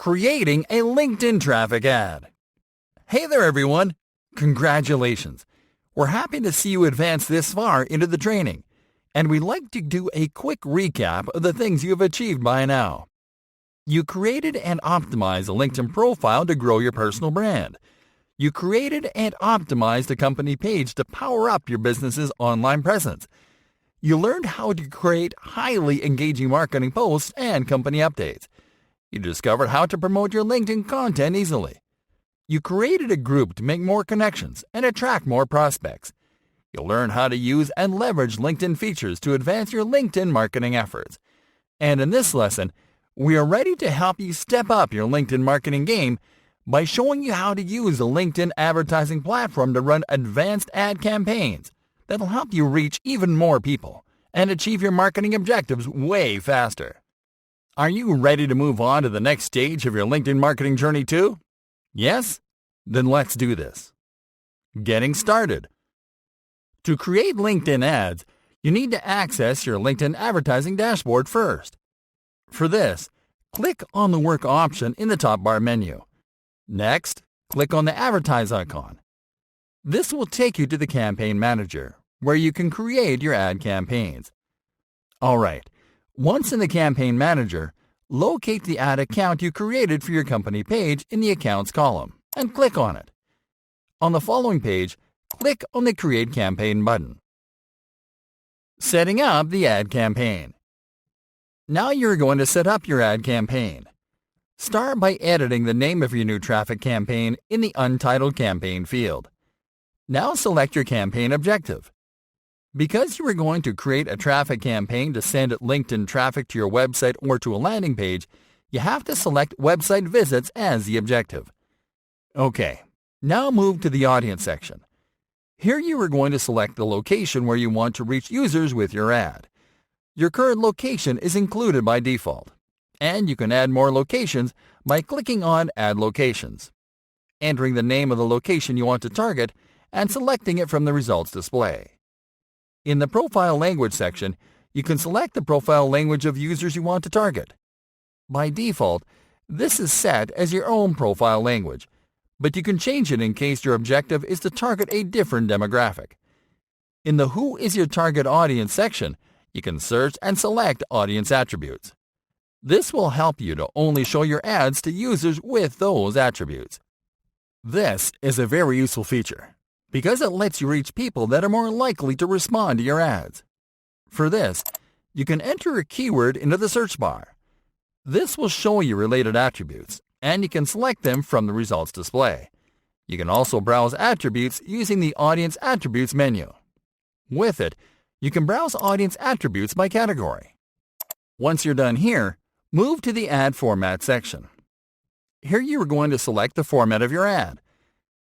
Creating a LinkedIn traffic ad. Hey there everyone! Congratulations! We're happy to see you advance this far into the training, and we'd like to do a quick recap of the things you have achieved by now. You created and optimized a LinkedIn profile to grow your personal brand. You created and optimized a company page to power up your business's online presence. You learned how to create highly engaging marketing posts and company updates. You discovered how to promote your LinkedIn content easily. You created a group to make more connections and attract more prospects. You learned how to use and leverage LinkedIn features to advance your LinkedIn marketing efforts. And in this lesson, we are ready to help you step up your LinkedIn marketing game by showing you how to use the LinkedIn advertising platform to run advanced ad campaigns that will help you reach even more people and achieve your marketing objectives way faster. Are you ready to move on to the next stage of your LinkedIn marketing journey too? Yes? Then let's do this. Getting started. To create LinkedIn ads, you need to access your LinkedIn advertising dashboard first. For this, click on the Work option in the top bar menu. Next, click on the Advertise icon. This will take you to the Campaign Manager, where you can create your ad campaigns. Alright, once in the Campaign Manager, locate the ad account you created for your company page in the Accounts column and click on it. On the following page, click on the Create Campaign button. Setting up the ad campaign. Now you're going to set up your ad campaign. Start by editing the name of your new traffic campaign in the Untitled Campaign field. Now select your campaign objective. Because you are going to create a traffic campaign to send LinkedIn traffic to your website or to a landing page, you have to select website visits as the objective. Okay, now move to the audience section. Here you are going to select the location where you want to reach users with your ad. Your current location is included by default, and you can add more locations by clicking on Add Locations, entering the name of the location you want to target, and selecting it from the results display. In the Profile Language section, you can select the profile language of users you want to target. By default, this is set as your own profile language, but you can change it in case your objective is to target a different demographic. In the Who is your target audience section, you can search and select audience attributes. This will help you to only show your ads to users with those attributes. This is a very useful feature, because it lets you reach people that are more likely to respond to your ads. For this, you can enter a keyword into the search bar. This will show you related attributes, and you can select them from the results display. You can also browse attributes using the Audience Attributes menu. With it, you can browse audience attributes by category. Once you're done here, move to the Ad Format section. Here you are going to select the format of your ad.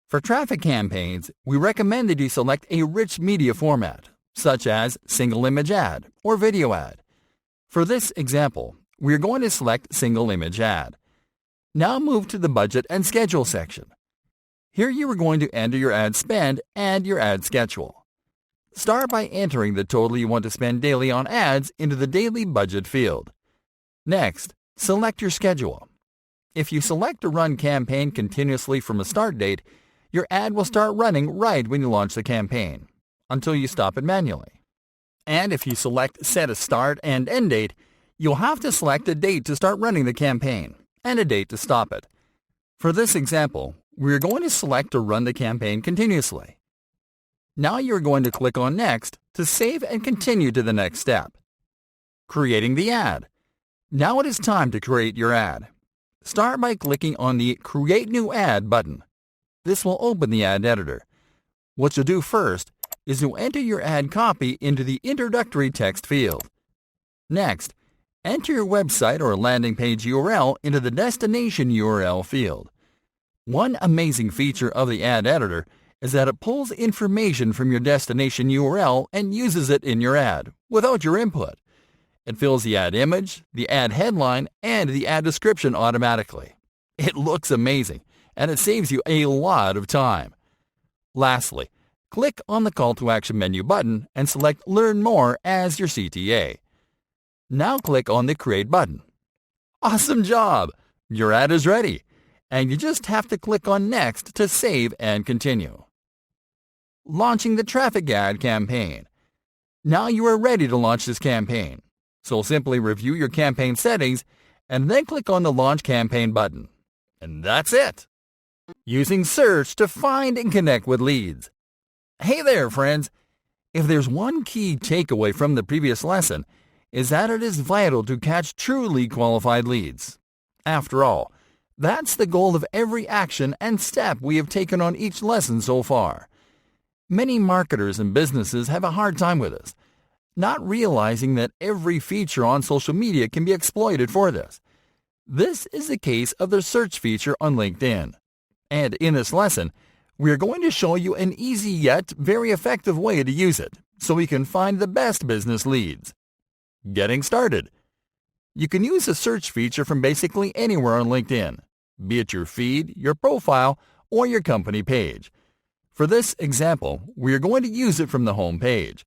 For traffic campaigns, we recommend that you select a rich media format, such as single image ad or video ad. For this example, we are going to select single image ad. Now move to the Budget and Schedule section. Here you are going to enter your ad spend and your ad schedule. Start by entering the total you want to spend daily on ads into the Daily Budget field. Next, select your schedule. If you select to run campaign continuously from a start date, your ad will start running right when you launch the campaign, until you stop it manually. And if you select Set a Start and End Date, you'll have to select a date to start running the campaign and a date to stop it. For this example, we're going to select to run the campaign continuously. Now you're going to click on Next to save and continue to the next step. Creating the ad. Now it is time to create your ad. Start by clicking on the Create New Ad button. This will open the ad editor. What you'll do first is you'll enter your ad copy into the introductory text field. Next, enter your website or landing page URL into the destination URL field. One amazing feature of the ad editor is that it pulls information from your destination URL and uses it in your ad without your input. It fills the ad image, the ad headline, and the ad description automatically. It looks amazing, and it saves you a lot of time. Lastly, click on the Call to Action menu button and select Learn More as your CTA. Now click on the Create button. Awesome job! Your ad is ready, and you just have to click on Next to save and continue. Launching the traffic ad campaign. Now you are ready to launch this campaign, so simply review your campaign settings and then click on the Launch Campaign button. And that's it! Using search to find and connect with leads. Hey there, friends! If there's one key takeaway from the previous lesson, is that it is vital to catch truly qualified leads. After all, that's the goal of every action and step we have taken on each lesson so far. Many marketers and businesses have a hard time with this, not realizing that every feature on social media can be exploited for this. This is the case of the search feature on LinkedIn. And in this lesson, we are going to show you an easy yet very effective way to use it so we can find the best business leads. Getting started. You can use the search feature from basically anywhere on LinkedIn, be it your feed, your profile, or your company page. For this example, we are going to use it from the home page.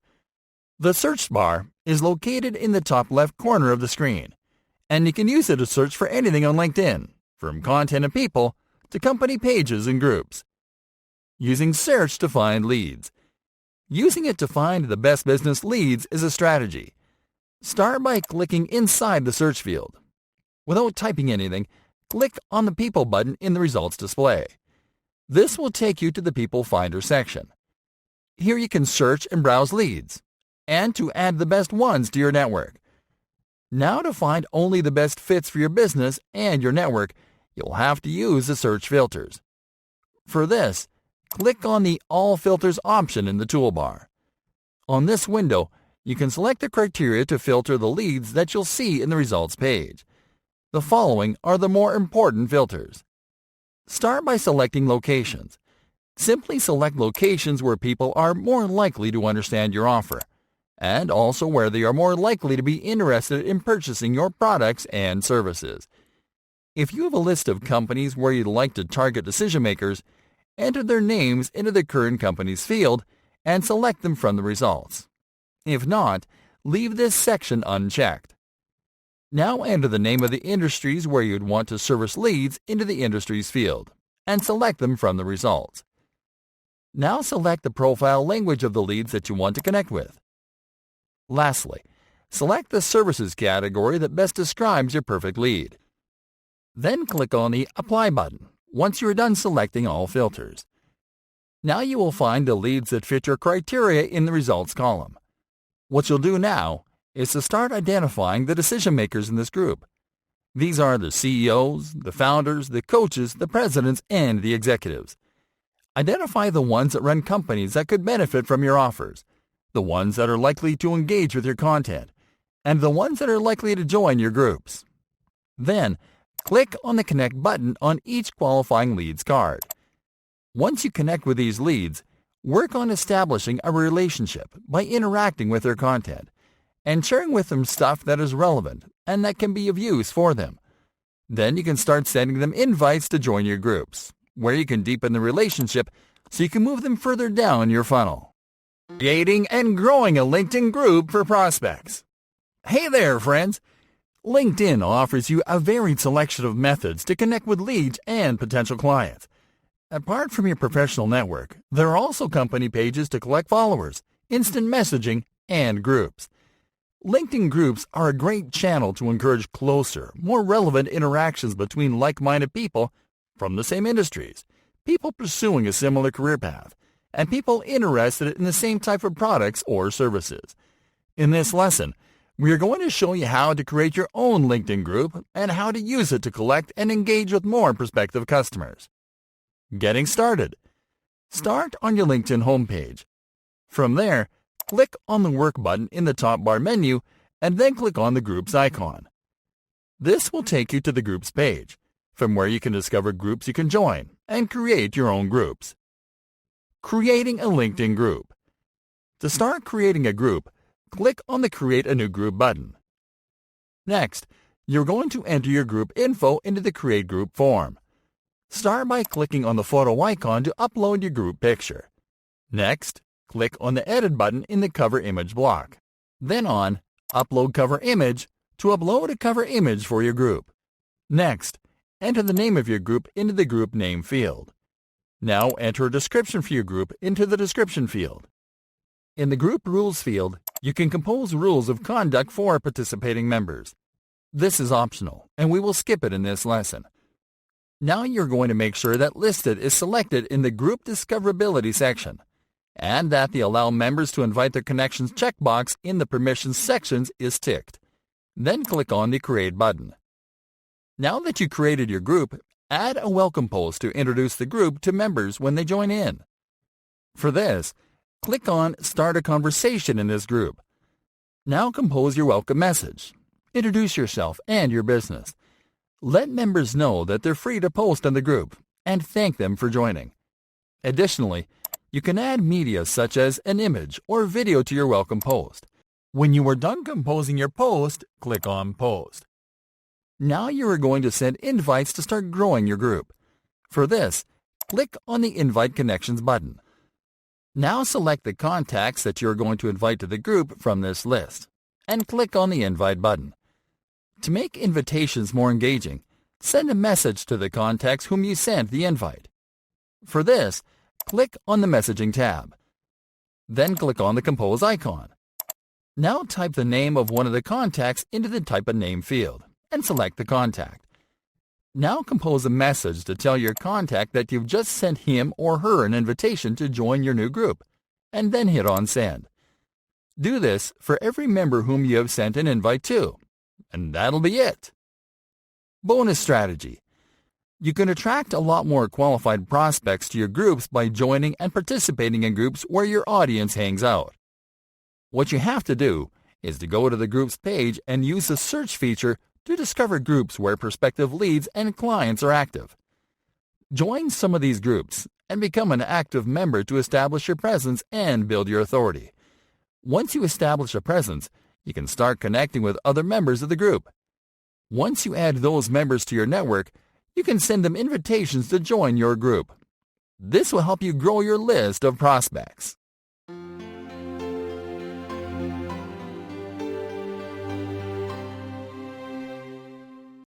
The search bar is located in the top left corner of the screen, and you can use it to search for anything on LinkedIn, from content and people to company pages and groups. Using search to find leads. Using it to find the best business leads is a strategy. Start by clicking inside the search field. Without typing anything, click on the People button in the results display. This will take you to the People Finder section. Here you can search and browse leads, and to add the best ones to your network. Now to find only the best fits for your business and your network, you'll have to use the search filters. For this, click on the All Filters option in the toolbar. On this window, you can select the criteria to filter the leads that you'll see in the results page. The following are the more important filters. Start by selecting locations. Simply select locations where people are more likely to understand your offer, and also where they are more likely to be interested in purchasing your products and services. If you have a list of companies where you'd like to target decision makers, enter their names into the current company's field and select them from the results. If not, leave this section unchecked. Now enter the name of the industries where you'd want to service leads into the industries field and select them from the results. Now select the profile language of the leads that you want to connect with. Lastly, select the services category that best describes your perfect lead. Then click on the Apply button once you are done selecting all filters. Now you will find the leads that fit your criteria in the results column. What you'll do now is to start identifying the decision makers in this group. These are the CEOs, the founders, the coaches, the presidents, and the executives. Identify the ones that run companies that could benefit from your offers, the ones that are likely to engage with your content, and the ones that are likely to join your groups. Then, click on the Connect button on each qualifying leads card. Once you connect with these leads, work on establishing a relationship by interacting with their content and sharing with them stuff that is relevant and that can be of use for them. Then you can start sending them invites to join your groups, where you can deepen the relationship so you can move them further down your funnel. Creating and growing a LinkedIn group for prospects. Hey there, friends! LinkedIn offers you a varied selection of methods to connect with leads and potential clients. Apart from your professional network, there are also company pages to collect followers, instant messaging, and groups. LinkedIn groups are a great channel to encourage closer, more relevant interactions between like-minded people from the same industries, people pursuing a similar career path, and people interested in the same type of products or services. In this lesson, we are going to show you how to create your own LinkedIn group and how to use it to collect and engage with more prospective customers. Getting started. Start on your LinkedIn homepage. From there, click on the Work button in the top bar menu and then click on the Groups icon. This will take you to the Groups page, from where you can discover groups you can join and create your own groups. Creating a LinkedIn group. To start creating a group, click on the Create a New Group button. Next, you're going to enter your group info into the Create Group form. Start by clicking on the photo icon to upload your group picture. Next, click on the Edit button in the Cover Image block. Then on Upload Cover Image to upload a cover image for your group. Next, enter the name of your group into the group name field. Now enter a description for your group into the description field. In the group rules field, you can compose rules of conduct for participating members. This is optional, and we will skip it in this lesson. Now you're going to make sure that Listed is selected in the Group Discoverability section, and that the Allow Members to Invite Their Connections checkbox in the Permissions sections is ticked. Then click on the Create button. Now that you created your group, add a welcome post to introduce the group to members when they join in. For this, click on Start a Conversation in this group. Now compose your welcome message. Introduce yourself and your business. Let members know that they're free to post on the group, and thank them for joining. Additionally, you can add media such as an image or video to your welcome post. When you are done composing your post, click on Post. Now you are going to send invites to start growing your group. For this, click on the Invite Connections button. Now select the contacts that you are going to invite to the group from this list, and click on the Invite button. To make invitations more engaging, send a message to the contacts whom you sent the invite. For this, click on the Messaging tab. Then click on the Compose icon. Now type the name of one of the contacts into the Type a Name field, and select the contact. Now compose a message to tell your contact that you've just sent him or her an invitation to join your new group, and then hit on Send. Do this for every member whom you have sent an invite to. And that'll be it. Bonus strategy. You can attract a lot more qualified prospects to your groups by joining and participating in groups where your audience hangs out. What you have to do is to go to the groups page and use the search feature to discover groups where prospective leads and clients are active. Join some of these groups and become an active member to establish your presence and build your authority. Once you establish a presence, you can start connecting with other members of the group. Once you add those members to your network, you can send them invitations to join your group. This will help you grow your list of prospects.